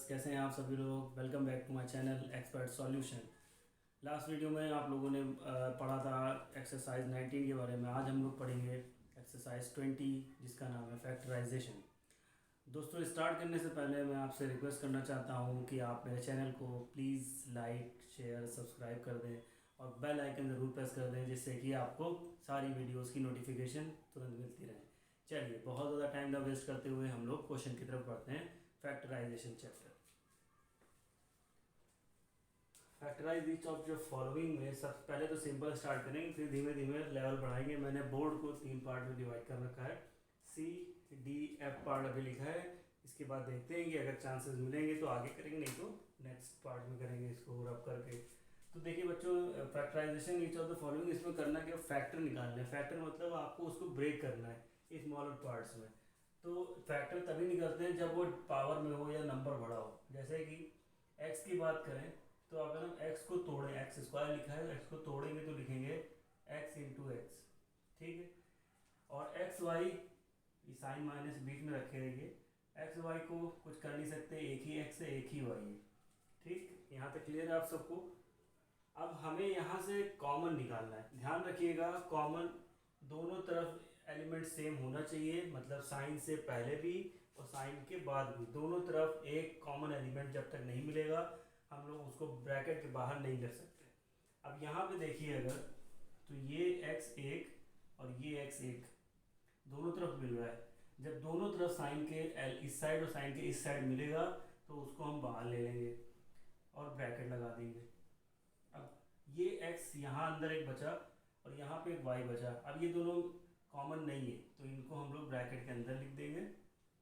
कैसे हैं आप सभी लोग। Welcome back to my channel expert solution. Last video में आप लोगों ने पढ़ा था एक्सरसाइज 19 के बारे में। आज हम लोग पढ़ेंगे एक्सरसाइज 20 जिसका नाम है फैक्टराइजेशन। दोस्तों, स्टार्ट करने से पहले मैं आपसे रिक्वेस्ट करना चाहता हूं कि आप मेरे चैनल को प्लीज़ लाइक शेयर सब्सक्राइब कर दें और बेल आइकन ज़रूर प्रेस कर दें, जिससे कि आपको सारी वीडियोस की नोटिफिकेशन तुरंत मिलती रहे। चलिए, बहुत ज़्यादा टाइम ना वेस्ट करते हुए हम लोग क्वेश्चन की तरफ बढ़ते हैं। Factorisation chapter. Factorise each of जो फॉलोइंग में सबसे पहले तो सिंपल स्टार्ट करेंगे, फिर धीमे धीमे लेवल बढ़ाएंगे। मैंने बोर्ड को 3 पार्ट में डिवाइड कर रखा है। सी डी एफ पार्ट अभी लिखा है। इसके बाद देखते हैं कि अगर चांसेस मिलेंगे तो आगे करेंगे, नहीं तो नेक्स्ट पार्ट में करेंगे इसको रब करके। तो देखिए बच्चों, factorisation each of the following, इसमें करना क्या, फैक्टर निकालना है। फैक्टर मतलब आपको उसको ब्रेक करना है स्मॉलर पार्ट्स में। तो फैक्टर तभी निकलते हैं जब वो पावर में हो या नंबर बड़ा हो। जैसे कि एक्स की बात करें तो अगर हम एक्स को तोड़ें, एक्स स्क्वायर लिखा है, एक्स को तोड़ेंगे तो लिखेंगे एक्स इंटू एक्स। ठीक है। और एक्स वाई साइन माइनस बीच में रखे रहेंगे। एक्स वाई को कुछ कर नहीं सकते, एक ही एक्स है एक ही वाई है। ठीक, यहाँ तक क्लियर है आप सबको। अब हमें यहाँ से कॉमन निकालना है। ध्यान रखिएगा, कॉमन दोनों तरफ एलिमेंट सेम होना चाहिए, मतलब साइन से पहले भी और साइन के बाद भी दोनों तरफ एक कॉमन एलिमेंट जब तक नहीं मिलेगा हम लोग उसको ब्रैकेट के बाहर नहीं कर सकते। अब यहाँ पे देखिए, अगर तो ये x एक और ये x एक दोनों तरफ मिल रहा है। जब दोनों तरफ साइन के इस साइड और साइन के इस साइड मिलेगा तो उसको हम बाहर ले लेंगे और ब्रैकेट लगा देंगे। अब ये x यहाँ अंदर एक बचा और यहाँ पे एक y बचा। अब ये दोनों कॉमन नहीं है तो इनको हम लोग ब्रैकेट के अंदर लिख देंगे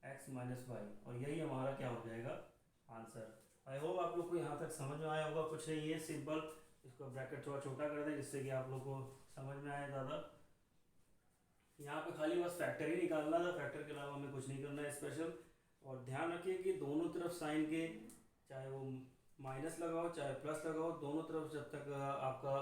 x माइनस वाई, और यही हमारा क्या हो जाएगा, आंसर। आई होप आप लोग को यहाँ तक समझ में आया होगा। कुछ नहीं है, सिंपल इसको ब्रैकेट थोड़ा छोटा कर दें जिससे कि आप लोग को समझ में आए ज़्यादा। यहाँ पे खाली बस फैक्टर ही निकालना था, फैक्टर के अलावा हमें कुछ नहीं करना है स्पेशल। और ध्यान रखिए कि दोनों तरफ साइन के, चाहे वो माइनस लगाओ चाहे प्लस लगाओ, दोनों तरफ जब तक आपका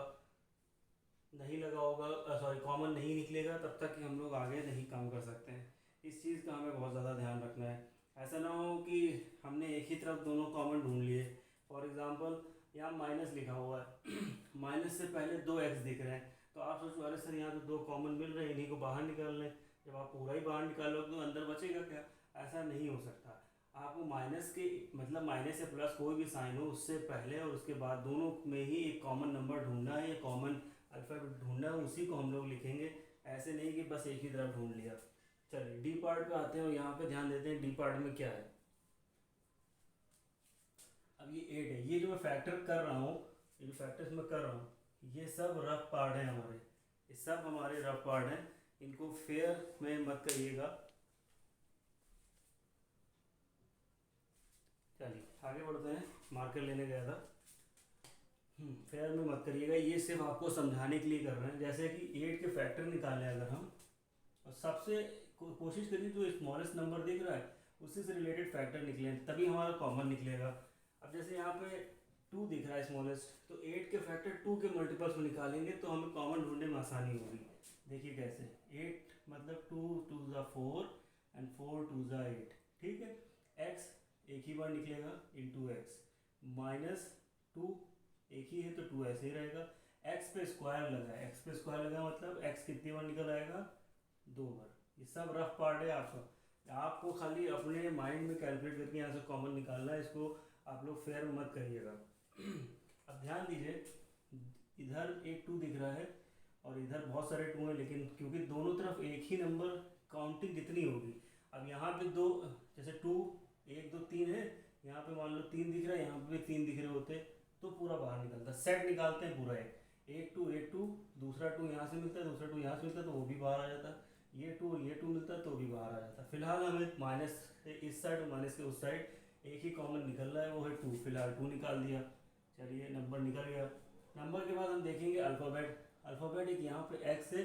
नहीं लगा होगा, सॉरी कॉमन नहीं निकलेगा, तब तक कि हम लोग आगे नहीं काम कर सकते हैं। इस चीज़ का हमें बहुत ज़्यादा ध्यान रखना है। ऐसा ना हो कि हमने एक ही तरफ दोनों कॉमन ढूंढ लिए। फॉर एग्जांपल यहाँ माइनस लिखा हुआ है माइनस से पहले 2x दिख रहे हैं, तो आप सोचो अरे सर यहाँ तो 2 कॉमन मिल रहे हैं, इन्हीं को बाहर निकाल लें। जब आप पूरा ही बाहर निकालोगे तो अंदर बचेगा क्या? ऐसा नहीं हो सकता। आपको माइनस के मतलब माइनस या प्लस कोई भी साइन हो, उससे पहले और उसके बाद दोनों में ही एक कॉमन नंबर ढूंढना है या कॉमन अल्फ़ाबेट ढूंढना है, उसी को हम लोग लिखेंगे। ऐसे नहीं कि बस एक ही तरफ ढूंढ लिया। चलिए डी पार्ट पे आते हैं और यहाँ पे ध्यान देते हैं डी पार्ट में क्या है। अब ये 8 है, ये जो मैं फैक्टर कर रहा हूँ, ये जो फैक्टर्स मैं कर रहा हूँ, ये सब रफ पार्ट है हमारे, ये सब हमारे रफ पार्ट हैं। इनको फेयर में मत करिएगा। चलिए आगे बढ़ते हैं, मार्कर लेने गया था। फेयर में मत करिएगा, ये सिर्फ आपको समझाने के लिए कर रहे हैं। जैसे कि 8 के फैक्टर निकालें अगर हम, और सबसे कोशिश करिए जो स्मॉलेस्ट नंबर दिख रहा है उससे से रिलेटेड फैक्टर निकलें, तभी हमारा कॉमन निकलेगा। अब जैसे यहाँ पे 2 दिख रहा है स्मॉलेस्ट, तो 8 के फैक्टर 2 के मल्टीपल्स में निकालेंगे तो हमें कॉमन ढूंढने में आसानी होगी। देखिए कैसे, 8 मतलब 2 2 ज़ा 4 एंड 4 2 ज़ा 8। ठीक है। x एक ही बार निकलेगा इंटू एक्स, माइनस 2 एक ही है तो 2 ऐसे ही रहेगा। x पे स्क्वायर लगा है, x पे स्क्वायर लगा मतलब x कितनी बार निकल आएगा, 2 बार। ये सब रफ पार्ट है आपका, आपको खाली अपने माइंड में कैलकुलेट करके यहाँ से कॉमन निकालना है। इसको आप लोग फेयर मत करिएगा। अब ध्यान दीजिए, इधर एक 2 दिख रहा है और इधर बहुत सारे 2 हैं, लेकिन क्योंकि दोनों तरफ एक ही नंबर, काउंटिंग कितनी होगी। अब यहाँ पे 2, जैसे 2 1 2 3 है, यहाँ पे मान लो 3 दिख रहा है, यहाँ पे भी 3 दिख रहे होते तो पूरा बाहर निकलता। सेट निकालते हैं पूरा, एक 2 एक 2, दूसरा 2 यहाँ से मिलता है, दूसरा 2 यहाँ से मिलता है तो वो भी बाहर आ जाता। ये 2 और ये 2 मिलता है तो भी बाहर आ जाता। फिलहाल हमें माइनस के इस साइड और माइनस के उस साइड एक ही कॉमन निकल रहा है, वो है 2। फिलहाल 2 निकाल दिया। चलिए नंबर निकल गया। नंबर के बाद हम देखेंगे अल्फ़ाबेट। अल्फ़ाबेट एक यहाँ पे x है,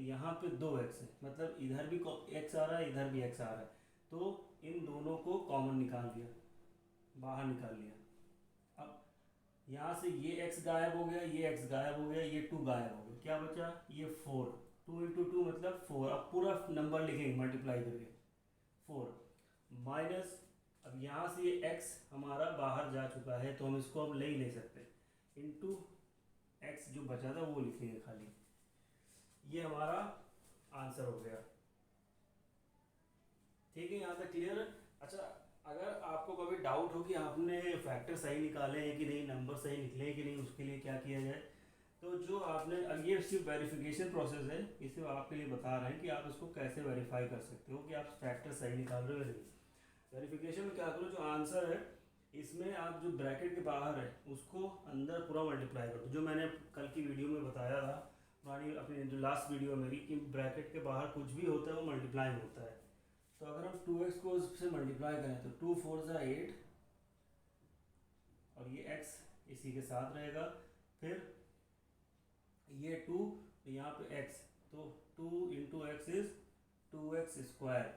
यहाँ पे 2x है, मतलब इधर भी x आ रहा है इधर भी x आ रहा है, तो इन दोनों को कॉमन निकाल दिया, बाहर निकाल लिया। अब यहाँ से ये x गायब हो गया, ये x गायब हो गया, ये 2 गायब हो गया, क्या बचा, ये 4। 2 इंटू 2 मतलब 4। अब पूरा नंबर लिखेंगे मल्टीप्लाई करके, 4 माइनस अब यहाँ से ये x हमारा बाहर जा चुका है तो हम इसको अब ले ही नहीं सकते, इंटू x जो बचा था वो लिखेंगे खाली। ये हमारा आंसर हो गया। ठीक है, यहाँ तक क्लियर है। अच्छा, अगर आपको कभी डाउट हो कि आपने फैक्टर सही निकाले हैं कि नहीं, नंबर सही निकले हैं कि नहीं, उसके लिए क्या किया जाए, तो जो आपने, अब ये सिर्फ वेरिफिकेशन प्रोसेस है, इसे आपके लिए बता रहे हैं कि आप इसको कैसे वेरीफाई कर सकते हो कि आप फैक्टर सही निकाल रहे हो या नहीं। वेरिफिकेशन में क्या करो, जो आंसर है इसमें आप जो ब्रैकेट के बाहर है उसको अंदर पूरा मल्टीप्लाई कर दो, जो मैंने कल की वीडियो में बताया था, हमारी अपनी जो लास्ट वीडियो मेरी, कि ब्रैकेट के बाहर कुछ भी होता है वो मल्टीप्लाई होता है। तो अगर हम 2x को उससे मल्टीप्लाई करें तो 2 4 ज़ा 8 और ये x इसी के साथ रहेगा, फिर ये 2 यहाँ पे x, तो 2 into x is 2x square.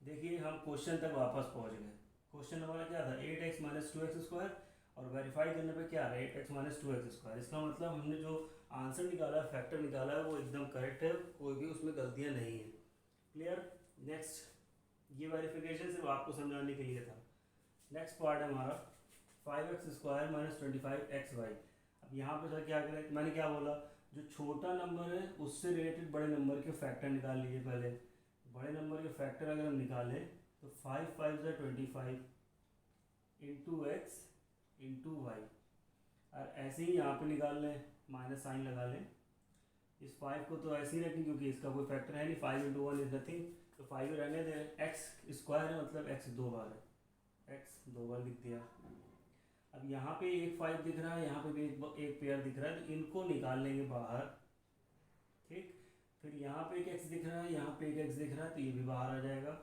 देखिए हम क्वेश्चन तक वापस पहुँच गए। क्वेश्चन हमारा क्या था, 8x माइनस 2x स्क्वायर, और वेरीफाई करने पे क्या आ रहा है 8x माइनस 2x स्क्वायर। इसका मतलब हमने जो आंसर निकाला है, फैक्टर निकाला है, वो एकदम करेक्ट है, कोई भी उसमें गलतियाँ नहीं है। क्लियर। नेक्स्ट, ये वेरिफिकेशन सिर्फ आपको समझाने के लिए था। नेक्स्ट पार्ट है हमारा 5x स्क्वायर माइनस 25xy। अब यहाँ पे सर क्या करें, मैंने क्या बोला, जो छोटा नंबर है उससे रिलेटेड बड़े नंबर के फैक्टर निकाल लीजिए पहले। बड़े नंबर के फैक्टर अगर हम निकालें तो 5 5 ज़ा 25 इंटू एक्स इंटू वाई, और ऐसे ही यहाँ पे निकाल लें, माइनस साइन लगा लें। इस 5 को तो ऐसे ही रखें क्योंकि इसका कोई फैक्टर है नहीं, 5 इंटू 1 इज नथिंग, तो 5 रहने दें। एक्स स्क्वायर है मतलब x 2 बार है, x 2 बार लिख दिया। अब यहाँ पे एक 5 दिख रहा है, यहाँ पे भी एक पेयर दिख रहा है, तो इनको निकाल लेंगे बाहर। ठीक, फिर यहाँ पे एक x दिख रहा है, यहाँ पे एक x दिख रहा है, तो ये भी बाहर आ जाएगा।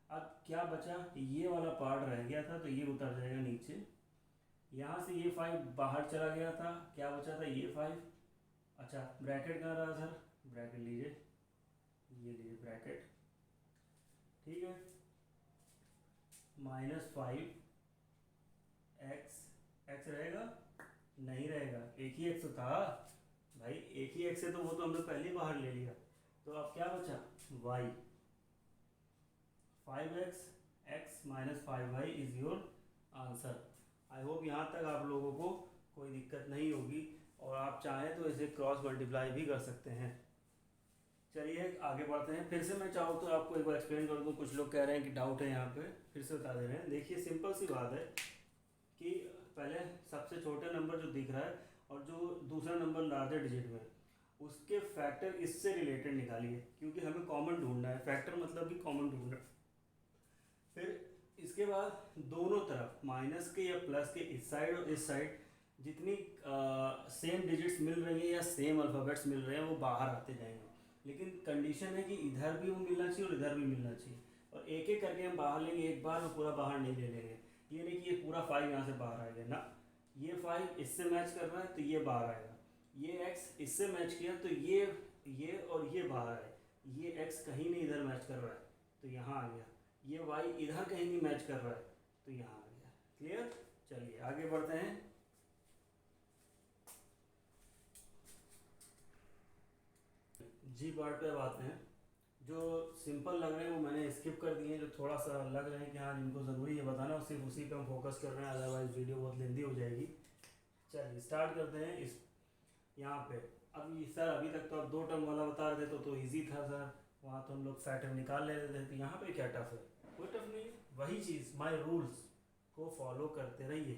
अब क्या बचा, ये वाला पार्ट रह गया था तो ये उतर जाएगा नीचे। यहाँ से ये 5 बाहर चला गया था, क्या बचा था ये 5। अच्छा, ब्रैकेट कहाँ रहा सर, ब्रैकेट लीजिए, ये लीजिए ब्रैकेट। ठीक है, -5 x रहेगा, नहीं रहेगा, एक ही x तो था भाई, एक ही x है तो वो तो हमने पहले बाहर ले लिया। तो अब क्या बचा y, 5x x minus 5y is your answer. I hope यहाँ तक आप लोगों को कोई दिक्कत नहीं होगी, और आप चाहें तो इसे क्रॉस मल्टीप्लाई भी कर सकते हैं। चलिए आगे बढ़ते हैं। फिर से मैं चाहूँ तो आपको एक बार एक्सप्लेन कर दूँ, कुछ लोग कह रहे हैं कि डाउट है यहाँ पे, फिर से बता दे रहे हैं। देखिए सिंपल सी बात है कि पहले सबसे छोटा नंबर जो दिख रहा है और जो दूसरा नंबर लार्जर डिजिट में, उसके फैक्टर इससे रिलेटेड निकालिए, क्योंकि हमें कॉमन ढूंढना है, फैक्टर मतलब कि कॉमन ढूंढना। फिर इसके बाद दोनों तरफ माइनस के या प्लस के इस साइड और इस साइड जितनी सेम डिजिट्स मिल रही हैं या सेम अल्फ़ाबेट्स मिल रहे हैं वो बाहर आते जाएंगे, लेकिन कंडीशन है कि इधर भी वो मिलना चाहिए और इधर भी मिलना चाहिए। और एक एक करके हम बाहर लेंगे, एक बार में पूरा बाहर नहीं ले लेंगे। ये नहीं कि ये पूरा 5 यहाँ से बाहर आएगा ना, ये 5 इससे मैच कर रहा है तो ये बाहर आएगा, ये x इससे मैच किया तो ये और ये बाहर आए, ये x कहीं नहीं इधर मैच कर रहा है तो यहाँ आ गया, ये y इधर कहीं नहीं मैच कर रहा है तो यहाँ आ गया। क्लियर। चलिए आगे बढ़ते हैं। जी पार्ट पे बात हैं, जो सिंपल लग रहे हैं वो मैंने स्किप कर दिए हैं, जो थोड़ा सा लग रहे हैं कि हाँ जिनको ज़रूरी है बताना, सिर्फ उसी पे हम फोकस कर रहे हैं, अदरवाइज वीडियो बहुत लेंदी हो जाएगी। चलिए स्टार्ट करते हैं। इस यहाँ पे अब ये सर अभी तक तो आप 2 टर्म वाला बता रहे थे तो ईजी था सर, वहाँ तो हम लोग फैक्टर निकाल ले रहे थे, तो यहाँ पे क्या टफ है, कोई टफ नहीं है, वही चीज़, माय रूल्स को फॉलो करते रहिए।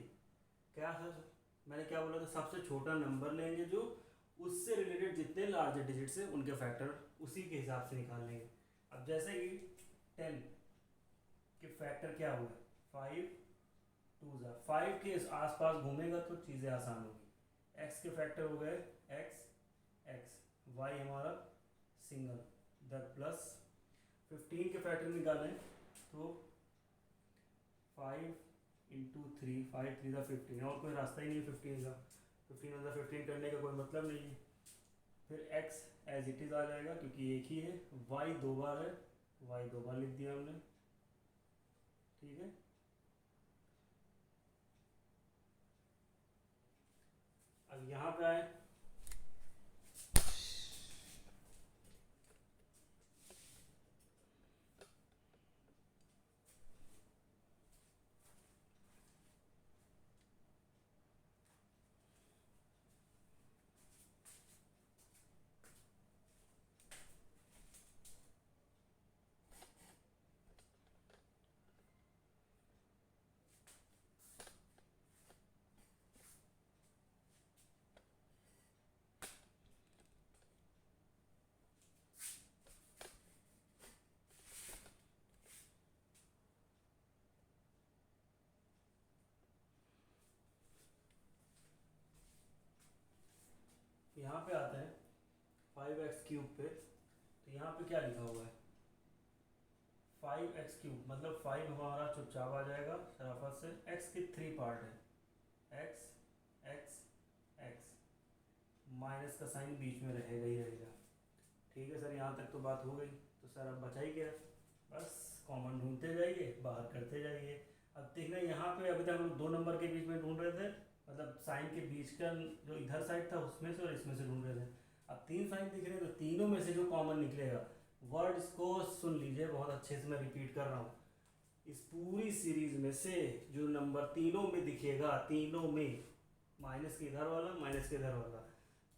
क्या सर मैंने क्या बोला था, सबसे छोटा नंबर लेंगे जो उससे रिलेटेड जितने लार्ज डिजिट्स हैं उनके फैक्टर उसी के हिसाब से निकाल लेंगे। अब जैसे कि 10 के फैक्टर क्या हुआ, 5 2 ज़ा 5 के आसपास घूमेगा तो चीज़ें आसान होगी। x के फैक्टर हो गए x y हमारा सिंगल द प्लस 15 के फैक्टर निकालें तो 5 इंटू 3 5 3 ज़ा 15, और कोई रास्ता ही नहीं है 15 का, 15 ज़ा 15 करने का कोई मतलब नहीं है। फिर x एज इट इज़ आ जाएगा क्योंकि एक ही है, y 2 बार है, y 2 बार लिख दिया हमने। ठीक है, अब यहाँ पे आए, यहाँ पे आते हैं 5x³ पे, तो यहाँ पे क्या लिखा हुआ है 5x³ मतलब 5 हमारा चुपचाप आ जाएगा शराफत से। x के 3 पार्ट है, x x x, माइनस का साइन बीच में रहेगा ही रहेगा। ठीक है सर, यहाँ तक तो बात हो गई। तो सर अब बचा ही क्या, बस कॉमन ढूंढते जाइए, बाहर करते जाइए। अब देखना यहाँ पे अभी तक हम 2 नंबर के बीच में ढूंढ रहे थे, मतलब साइन के बीच का जो इधर साइड था उसमें से और इसमें से ढूंढ रहे थे। अब 3 साइन दिख रहे हैं, तो तीनों में से जो कॉमन निकलेगा, वर्ड्स को सुन लीजिए बहुत अच्छे से, मैं रिपीट कर रहा हूँ। इस पूरी सीरीज में से जो नंबर तीनों में दिखेगा, तीनों में, माइनस के इधर वाला, माइनस के इधर वाला,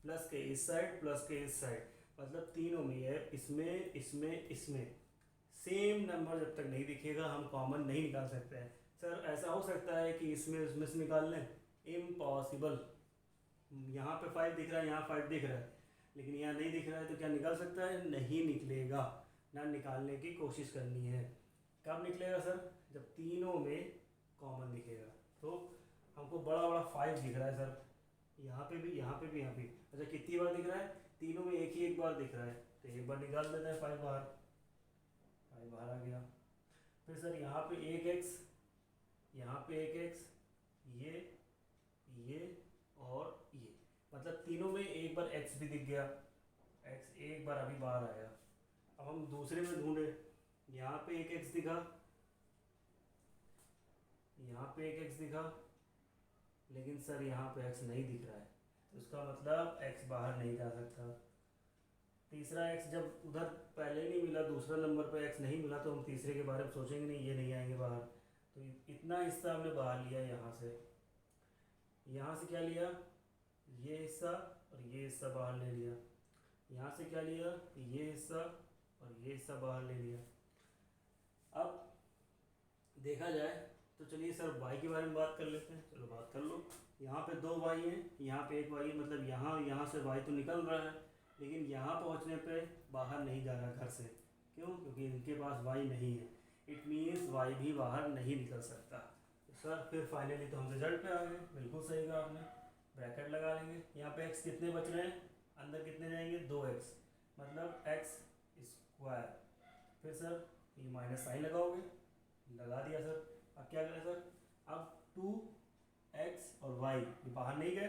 प्लस के इस साइड, प्लस के इस साइड, मतलब तीनों में है, इसमें इसमें इसमें सेम नंबर जब तक नहीं दिखेगा हम कॉमन नहीं निकाल सकते हैं। सर ऐसा हो सकता है कि इसमें इसमें से निकाल लें, इम्पॉसिबल। यहाँ पे 5 दिख रहा है, यहाँ 5 दिख रहा है, लेकिन यहाँ नहीं दिख रहा है, तो क्या निकाल सकता है, नहीं निकलेगा। ना निकालने की कोशिश करनी है। कब निकलेगा सर, जब तीनों में कॉमन दिखेगा। तो हमको बड़ा बड़ा 5 दिख रहा है सर, यहाँ पे भी, यहाँ पे भी, यहाँ भी। अच्छा कितनी बार दिख रहा है, तीनों में एक ही एक बार दिख रहा है, तो एक बार निकाल देते हैं 5 बाहर, 5 बाहर आ गया। फिर सर यहाँ पे एक x, यहाँ पे एक x, ये और ये, मतलब तीनों में एक बार x भी दिख गया, x एक बार अभी बाहर आया। अब हम दूसरे में ढूंढे, यहाँ पे एक x दिखा, यहाँ पे एक x दिखा, लेकिन सर यहाँ पे x नहीं दिख रहा है, तो इसका मतलब x बाहर नहीं जा सकता। तीसरा x जब उधर पहले नहीं मिला, दूसरा नंबर पे x नहीं मिला, तो हम तीसरे के बारे में सोचेंगे नहीं, ये नहीं आएंगे बाहर। तो इतना हिस्सा हमने बाहर लिया, यहाँ से क्या लिया, ये हिस्सा और ये हिस्सा बाहर ले लिया। यहाँ से क्या लिया, ये हिस्सा और ये हिस्सा बाहर ले लिया। अब देखा जाए तो चलिए सर y के बारे में बात कर लेते हैं, चलो बात कर लो। यहाँ पे 2 y हैं, यहाँ पे 1 y है, मतलब यहाँ से y तो निकल रहा है, लेकिन यहाँ पहुँचने पे बाहर नहीं जा रहा घर से। क्यों, क्योंकि इनके पास y नहीं है, इट मीन्स y भी बाहर नहीं निकल सकता। तो सर फिर फाइनली तो हम रिजल्ट पे आ गए, बिल्कुल सही कहा आपने। ब्रैकेट लगा लेंगे, यहाँ पे x कितने बच रहे हैं, अंदर कितने जाएंगे, 2x, मतलब x²। फिर सर ये माइनस साइन लगाओगे, लगा दिया सर। अब क्या करें सर, अब 2x और y ये बाहर नहीं गए,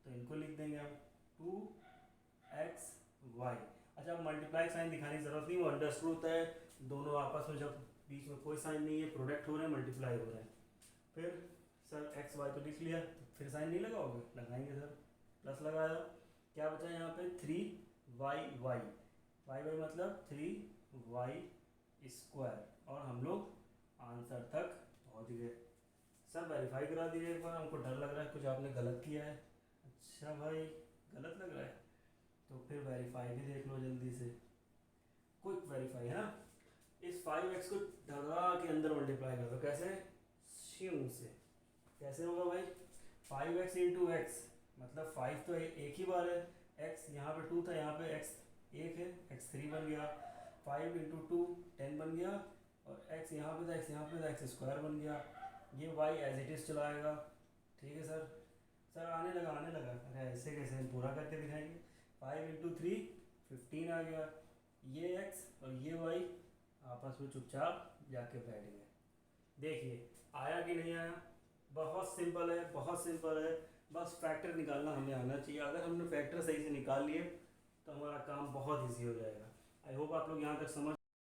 तो इनको लिख देंगे हम 2xy। अच्छा अब मल्टीप्लाई साइन दिखाने की ज़रूरत नहीं, वो अंडरस्टूड होता है, दोनों आपस में जब बीच में कोई साइन नहीं है, प्रोडक्ट हो रहे हैं, मल्टीप्लाई हो रहे हैं। फिर सर एक्स वाई तो लिख लिया, तो फिर साइन नहीं लगाओगे, लगाएंगे सर, प्लस लगाया, क्या बचा यहाँ पे 3y वाई मतलब 3y², और हम लोग आंसर तक पहुँच गए। सर वेरीफाई करा दीजिए एक बार, हमको डर लग रहा है कुछ आपने गलत किया है। अच्छा भाई गलत लग रहा है, तो फिर वेरीफाई भी देख लो जल्दी से, क्विक वेरीफाई है ना। इस 5x को डगा के अंदर मल्टीप्लाई कर दो, कैसे, श्यूं से। कैसे होगा भाई, 5x इंटू एक्स, मतलब 5 तो एक ही बार है, x यहाँ पे 2 था, यहाँ पे x 1 है, x3 बन गया, 5 इंटू 2 10 बन गया, और x यहाँ पे था, x यहाँ पे था, x² बन गया। ये y एज इट इज़ चलाएगा। ठीक है सर, सर आने लगा। अरे ऐसे कैसे, हम पूरा करके दिखाएंगे। 5 इंटू 3 15 आ गया, ये x और ये y आपस में चुपचाप जाके बैठ गए। देखिए आया कि नहीं आया, बहुत सिंपल है, बहुत सिंपल है, बस फैक्टर निकालना हमें आना चाहिए। अगर हमने फैक्टर सही से निकाल लिए तो हमारा काम बहुत ईजी हो जाएगा। आई होप आप लोग यहाँ तक समझ